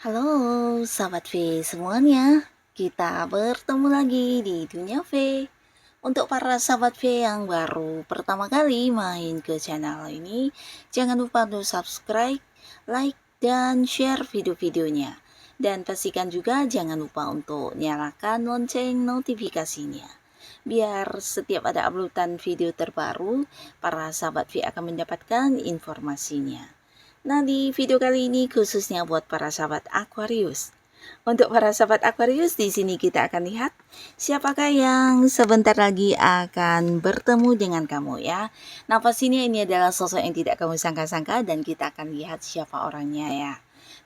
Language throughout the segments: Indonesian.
Halo sahabat V semuanya, kita bertemu lagi di Dunia V. Untuk para sahabat V yang baru pertama kali main ke channel ini, jangan lupa untuk subscribe, like, dan share video-videonya. Dan pastikan juga jangan lupa untuk nyalakan lonceng notifikasinya. Biar setiap ada uploadan video terbaru, para sahabat V akan mendapatkan informasinya. Nah, di video kali ini khususnya buat para sahabat Aquarius. Untuk para sahabat Aquarius, di sini kita akan lihat siapakah yang sebentar lagi akan bertemu dengan kamu ya. Nah, pastinya ini adalah sosok yang tidak kamu sangka-sangka dan kita akan lihat siapa orangnya ya.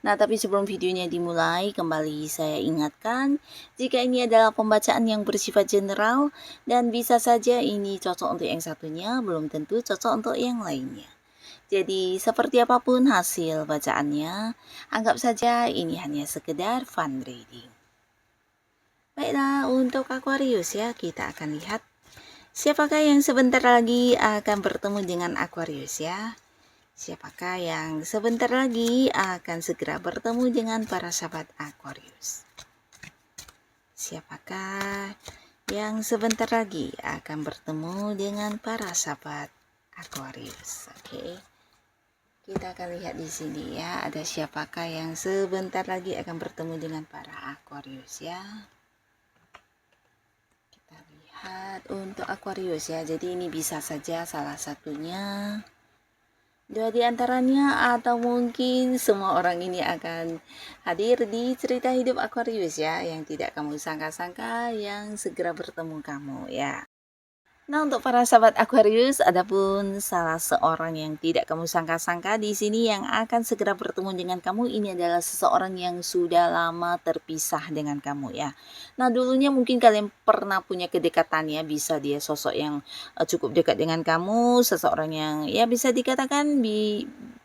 Nah, tapi sebelum videonya dimulai, kembali saya ingatkan, jika ini adalah pembacaan yang bersifat general dan bisa saja ini cocok untuk yang satunya, belum tentu cocok untuk yang lainnya. Jadi seperti apapun hasil bacaannya, anggap saja ini hanya sekedar fun reading. Baiklah, untuk Aquarius ya, kita akan lihat siapakah yang sebentar lagi akan bertemu dengan Aquarius ya. Siapakah yang sebentar lagi akan segera bertemu dengan para sahabat Aquarius. Siapakah yang sebentar lagi akan bertemu dengan para sahabat Aquarius. Oke. Kita akan lihat di sini ya, ada siapakah yang sebentar lagi akan bertemu dengan para Aquarius ya. Kita lihat untuk Aquarius ya, jadi ini bisa saja salah satunya, dua di antaranya, atau mungkin semua orang ini akan hadir di cerita hidup Aquarius ya, yang tidak kamu sangka-sangka yang segera bertemu kamu ya. Nah, untuk para sahabat Aquarius, adapun salah seorang yang tidak kamu sangka-sangka di sini yang akan segera bertemu dengan kamu, ini adalah seseorang yang sudah lama terpisah dengan kamu ya. Nah, dulunya mungkin kalian pernah punya kedekatan ya, bisa dia sosok yang cukup dekat dengan kamu, seseorang yang ya bisa dikatakan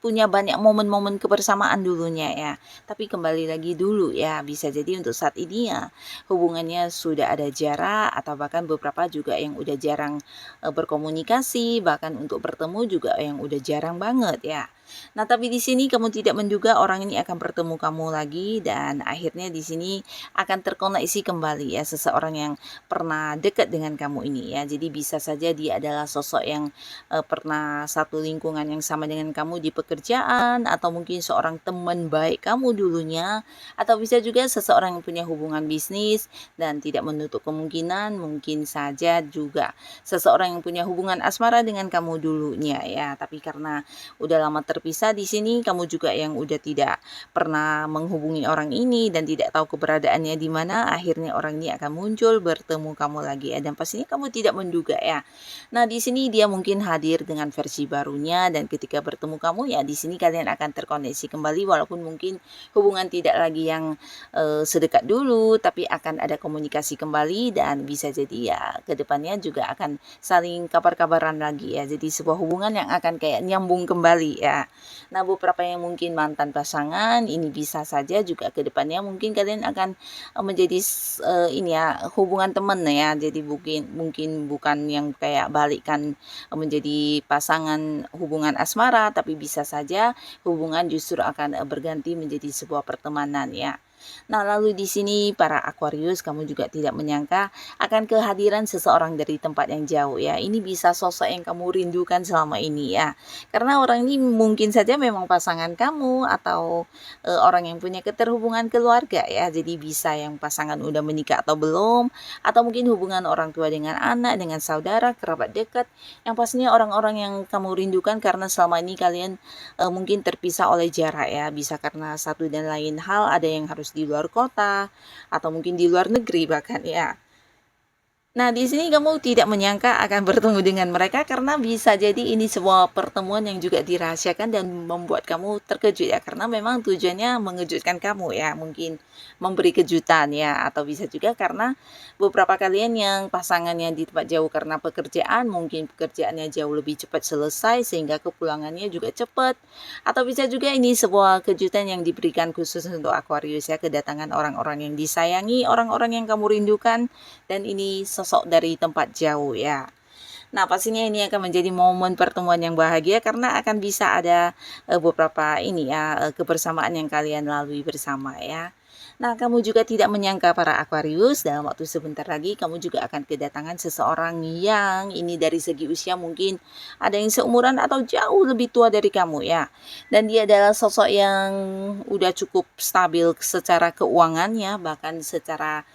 punya banyak momen-momen kebersamaan dulunya ya. Tapi kembali lagi dulu ya, bisa jadi untuk saat ini ya hubungannya sudah ada jarak, atau bahkan beberapa juga yang udah jarang berkomunikasi, bahkan untuk bertemu juga yang udah jarang banget ya. Nah, tapi di sini kamu tidak menduga orang ini akan bertemu kamu lagi, dan akhirnya di sini akan terkoneksi kembali ya seseorang yang pernah dekat dengan kamu ini ya. Jadi bisa saja dia adalah sosok yang pernah satu lingkungan yang sama dengan kamu di pekerjaan, atau mungkin seorang teman baik kamu dulunya, atau bisa juga seseorang yang punya hubungan bisnis, dan tidak menutup kemungkinan mungkin saja juga seseorang yang punya hubungan asmara dengan kamu dulunya ya. Tapi karena udah lama terpisah di sini, kamu juga yang udah tidak pernah menghubungi orang ini dan tidak tahu keberadaannya di mana, akhirnya orang ini akan muncul bertemu kamu lagi ya, dan pastinya kamu tidak menduga ya. Nah, di sini dia mungkin hadir dengan versi barunya, dan ketika bertemu kamu ya di sini kalian akan terkoneksi kembali, walaupun mungkin hubungan tidak lagi yang sedekat dulu, tapi akan ada komunikasi kembali, dan bisa jadi ya kedepannya juga akan saling kabar-kabaran lagi ya. Jadi sebuah hubungan yang akan kayak nyambung kembali ya. Nah, beberapa yang mungkin mantan pasangan, ini bisa saja juga kedepannya mungkin kalian akan menjadi ini ya hubungan teman ya. Jadi mungkin bukan yang kayak balikan menjadi pasangan hubungan asmara, tapi bisa saja hubungan justru akan berganti menjadi sebuah pertemanan ya. Nah, lalu di sini para Aquarius, kamu juga tidak menyangka akan kehadiran seseorang dari tempat yang jauh ya. Ini bisa sosok yang kamu rindukan selama ini ya. Karena orang ini mungkin saja memang pasangan kamu, atau orang yang punya keterhubungan keluarga ya. Jadi bisa yang pasangan udah menikah atau belum, atau mungkin hubungan orang tua dengan anak, dengan saudara, kerabat dekat. Yang pastinya orang-orang yang kamu rindukan karena selama ini kalian mungkin terpisah oleh jarak ya. Bisa karena satu dan lain hal, ada yang harus di luar kota, atau mungkin di luar negeri bahkan ya. Nah, di sini kamu tidak menyangka akan bertemu dengan mereka karena bisa jadi ini sebuah pertemuan yang juga dirahasiakan dan membuat kamu terkejut ya, karena memang tujuannya mengejutkan kamu ya, mungkin memberi kejutan ya, atau bisa juga karena beberapa kalian yang pasangannya di tempat jauh karena pekerjaan, mungkin pekerjaannya jauh lebih cepat selesai sehingga kepulangannya juga cepat, atau bisa juga ini sebuah kejutan yang diberikan khusus untuk Aquarius ya, kedatangan orang-orang yang disayangi, orang-orang yang kamu rindukan, dan ini sosok dari tempat jauh ya. Nah, pastinya ini akan menjadi momen pertemuan yang bahagia karena akan bisa ada beberapa ini ya kebersamaan yang kalian lalui bersama ya. Nah, kamu juga tidak menyangka para Aquarius, dalam waktu sebentar lagi kamu juga akan kedatangan seseorang yang ini dari segi usia mungkin ada yang seumuran atau jauh lebih tua dari kamu ya. Dan dia adalah sosok yang udah cukup stabil secara keuangan ya, bahkan secara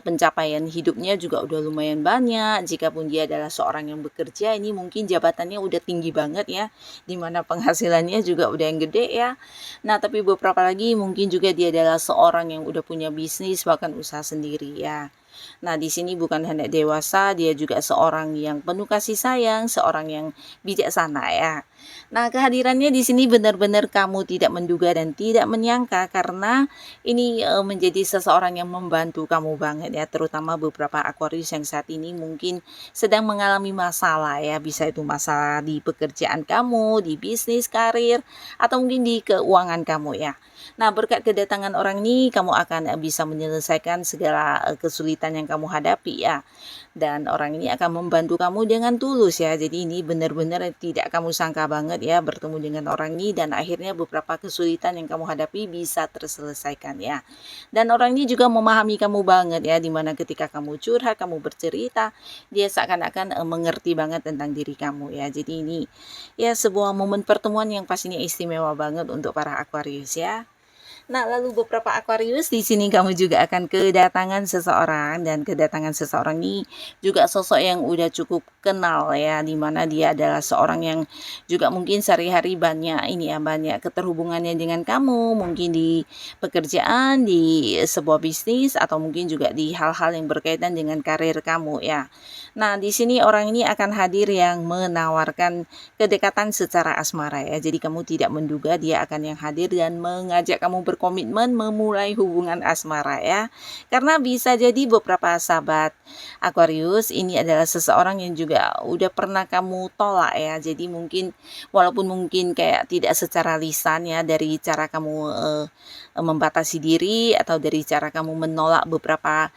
pencapaian hidupnya juga udah lumayan banyak. Jikapun dia adalah seorang yang bekerja, ini mungkin jabatannya udah tinggi banget ya, dimana penghasilannya juga udah yang gede ya. Nah, tapi beberapa lagi mungkin juga dia adalah seorang yang udah punya bisnis bahkan usaha sendiri ya. Nah, di sini bukan hanya dewasa, dia juga seorang yang penuh kasih sayang, seorang yang bijaksana ya. Nah, kehadirannya di sini benar-benar kamu tidak menduga dan tidak menyangka karena ini menjadi seseorang yang membantu kamu banget ya, terutama beberapa Aquarius yang saat ini mungkin sedang mengalami masalah ya, bisa itu masalah di pekerjaan kamu, di bisnis, karir, atau mungkin di keuangan kamu ya. Nah, berkat kedatangan orang ini, kamu akan bisa menyelesaikan segala kesulitan yang kamu hadapi ya. Dan orang ini akan membantu kamu dengan tulus ya. Jadi ini benar-benar tidak kamu sangka banget ya bertemu dengan orang ini dan akhirnya beberapa kesulitan yang kamu hadapi bisa terselesaikan ya. Dan orang ini juga memahami kamu banget ya, dimana ketika kamu curhat, kamu bercerita, dia seakan-akan mengerti banget tentang diri kamu ya. Jadi ini ya sebuah momen pertemuan yang pastinya istimewa banget untuk para Aquarius ya. Nah, lalu beberapa Aquarius di sini kamu juga akan kedatangan seseorang dan kedatangan seseorang ini juga sosok yang udah cukup kenal ya, dimana dia adalah seorang yang juga mungkin sehari-hari banyak ini ya, banyak keterhubungannya dengan kamu, mungkin di pekerjaan, di sebuah bisnis, atau mungkin juga di hal-hal yang berkaitan dengan karir kamu ya. Nah, di sini orang ini akan hadir yang menawarkan kedekatan secara asmara ya. Jadi kamu tidak menduga dia akan yang hadir dan mengajak kamu berkomitmen memulai hubungan asmara ya. Karena bisa jadi beberapa sahabat Aquarius ini adalah seseorang yang juga udah pernah kamu tolak ya. Jadi mungkin walaupun mungkin kayak tidak secara lisan ya, dari cara kamu membatasi diri atau dari cara kamu menolak beberapa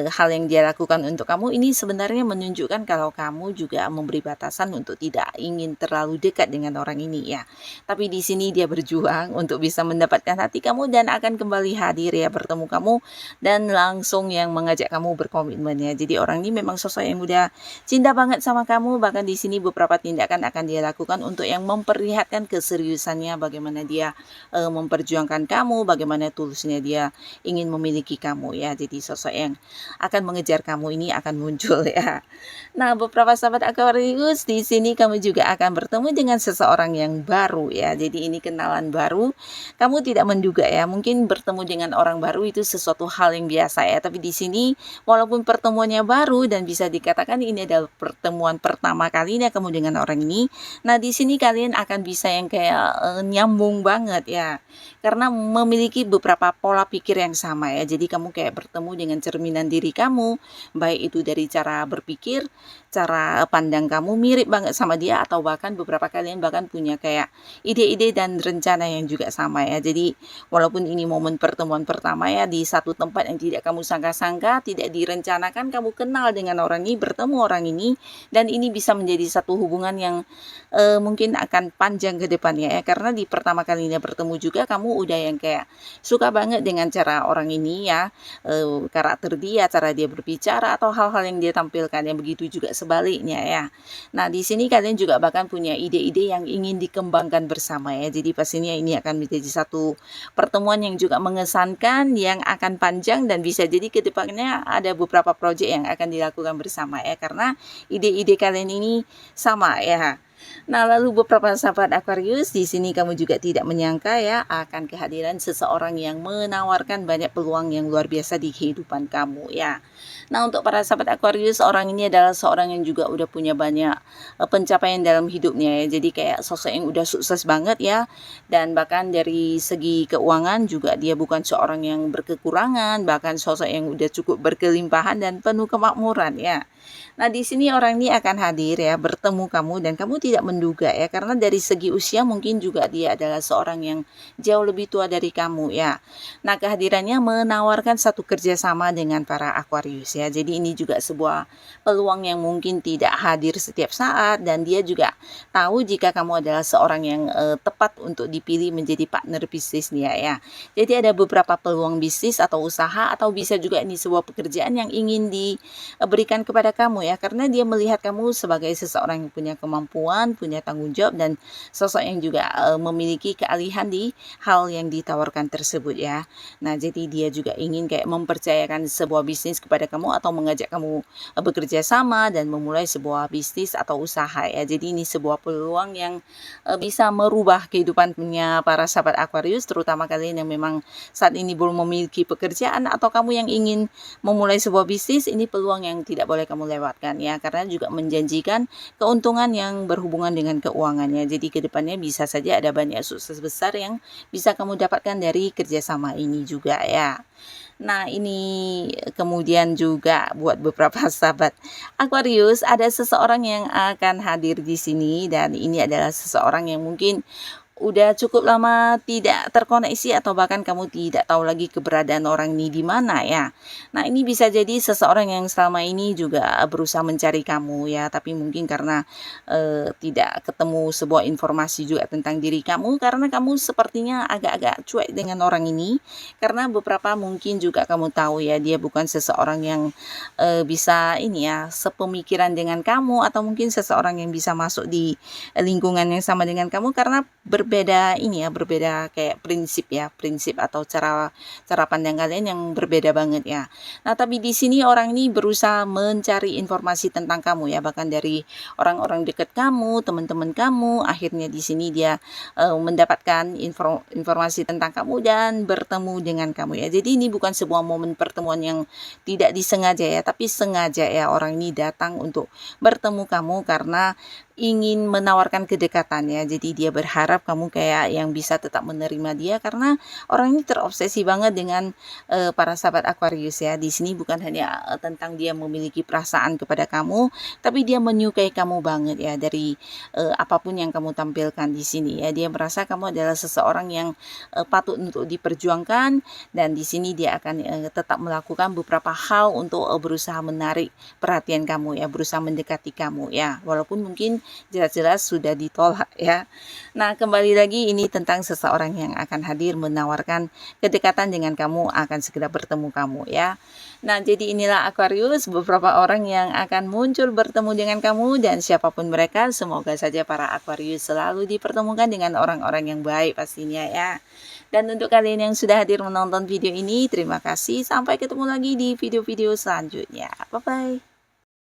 hal yang dia lakukan untuk kamu, ini sebenarnya menunjukkan kalau kamu juga memberi batasan untuk tidak ingin terlalu dekat dengan orang ini ya. Tapi di sini dia berjuang untuk bisa mendapatkan hati kamu dan akan kembali hadir ya, bertemu kamu dan langsung yang mengajak kamu berkomitmen ya. Jadi orang ini memang sosok yang udah cinta banget sama kamu, bahkan di sini beberapa tindakan akan dia lakukan untuk yang memperlihatkan keseriusannya, bagaimana dia memperjuangkan kamu, bagaimana tulusnya dia ingin memiliki kamu ya. Jadi sosok yang akan mengejar kamu ini akan muncul ya. Nah, beberapa sahabat Aquarius di sini kamu juga akan bertemu dengan seseorang yang baru ya. Jadi ini kenalan baru. Kamu tidak menduga ya, mungkin bertemu dengan orang baru itu sesuatu hal yang biasa ya. Tapi di sini walaupun pertemuannya baru dan bisa dikatakan ini adalah pertemuan pertama kalinya kamu dengan orang ini. Nah, di sini kalian akan bisa yang kayak nyambung banget ya. Karena memiliki beberapa pola pikir yang sama ya. Jadi kamu kayak bertemu dengan cerminan diri kamu, baik itu dari cara berpikir, cara pandang kamu mirip banget sama dia, atau bahkan beberapa kalian bahkan punya kayak ide-ide dan rencana yang juga sama ya. Jadi walaupun ini momen pertemuan pertama ya, di satu tempat yang tidak kamu sangka-sangka, tidak direncanakan, kamu kenal dengan orang ini, bertemu orang ini, dan ini bisa menjadi satu hubungan yang mungkin akan panjang ke depannya ya. Karena di pertama kalinya bertemu juga kamu udah yang kayak suka banget dengan cara orang ini ya, karakter dia, cara dia berbicara, atau hal-hal yang dia tampilkan, yang begitu juga sebaliknya ya. Nah, di sini kalian juga bahkan punya ide-ide yang ingin dikembangkan bersama ya. Jadi pastinya ini akan menjadi satu pertemuan yang juga mengesankan, yang akan panjang, dan bisa jadi ke depannya ada beberapa proyek yang akan dilakukan bersama ya, karena ide-ide kalian ini sama ya. Nah, lalu beberapa sahabat Aquarius, di sini kamu juga tidak menyangka ya akan kehadiran seseorang yang menawarkan banyak peluang yang luar biasa di kehidupan kamu ya. Nah, untuk para sahabat Aquarius, orang ini adalah seorang yang juga udah punya banyak pencapaian dalam hidupnya ya. Jadi kayak sosok yang udah sukses banget ya. Dan bahkan dari segi keuangan juga dia bukan seorang yang berkekurangan, bahkan sosok yang udah cukup berkelimpahan dan penuh kemakmuran ya. Nah, di sini orang ini akan hadir ya, bertemu kamu dan kamu tidak menduga ya, karena dari segi usia mungkin juga dia adalah seorang yang jauh lebih tua dari kamu ya. Nah, kehadirannya menawarkan satu kerjasama dengan para Aquarius ya. Jadi ini juga sebuah peluang yang mungkin tidak hadir setiap saat dan dia juga tahu jika kamu adalah seorang yang tepat untuk dipilih menjadi partner bisnis dia ya. Jadi ada beberapa peluang bisnis atau usaha atau bisa juga ini sebuah pekerjaan yang ingin diberikan kepada kamu ya, karena dia melihat kamu sebagai seseorang yang punya kemampuan, punya tanggung jawab dan sosok yang juga memiliki keahlian di hal yang ditawarkan tersebut ya. Nah, jadi dia juga ingin kayak mempercayakan sebuah bisnis kepada kamu atau mengajak kamu bekerja sama dan memulai sebuah bisnis atau usaha ya. Jadi ini sebuah peluang yang bisa merubah kehidupannya para sahabat Aquarius, terutama kalian yang memang saat ini belum memiliki pekerjaan atau kamu yang ingin memulai sebuah bisnis. Ini peluang yang tidak boleh kamu lewatkan ya, karena juga menjanjikan keuntungan yang berhubungan dengan keuangannya. Jadi kedepannya bisa saja ada banyak sukses besar yang bisa kamu dapatkan dari kerjasama ini juga ya. Nah, ini kemudian juga buat beberapa sahabat Aquarius, ada seseorang yang akan hadir di sini dan ini adalah seseorang yang mungkin udah cukup lama tidak terkoneksi atau bahkan kamu tidak tahu lagi keberadaan orang ini di mana ya. Nah, ini bisa jadi seseorang yang selama ini juga berusaha mencari kamu ya, tapi mungkin karena tidak ketemu sebuah informasi juga tentang diri kamu, karena kamu sepertinya agak-agak cuek dengan orang ini, karena beberapa mungkin juga kamu tahu ya dia bukan seseorang yang bisa ini ya sepemikiran dengan kamu atau mungkin seseorang yang bisa masuk di lingkungan yang sama dengan kamu, karena berbeda ini ya, berbeda kayak prinsip atau cara pandang kalian yang berbeda banget ya. Nah, tapi di sini orang ini berusaha mencari informasi tentang kamu ya, bahkan dari orang-orang dekat kamu, teman-teman kamu. Akhirnya di sini dia mendapatkan informasi tentang kamu dan bertemu dengan kamu ya. Jadi ini bukan sebuah momen pertemuan yang tidak disengaja ya, tapi sengaja ya orang ini datang untuk bertemu kamu karena ingin menawarkan kedekatan ya. Jadi dia berharap kamu kayak yang bisa tetap menerima dia, karena orang ini terobsesi banget dengan para sahabat Aquarius ya. Di sini bukan hanya tentang dia memiliki perasaan kepada kamu, tapi dia menyukai kamu banget ya, dari apapun yang kamu tampilkan di sini ya. Dia merasa kamu adalah seseorang yang patut untuk diperjuangkan, dan di sini dia akan tetap melakukan beberapa hal untuk berusaha menarik perhatian kamu ya, berusaha mendekati kamu ya, walaupun mungkin jelas-jelas sudah ditolak ya. Nah, kembali lagi ini tentang seseorang yang akan hadir menawarkan kedekatan dengan kamu, akan segera bertemu kamu ya. Nah, jadi inilah Aquarius, beberapa orang yang akan muncul bertemu dengan kamu, dan siapapun mereka, semoga saja para Aquarius selalu dipertemukan dengan orang-orang yang baik pastinya ya. Dan untuk kalian yang sudah hadir menonton video ini, terima kasih. Sampai ketemu lagi di video-video selanjutnya. Bye-bye.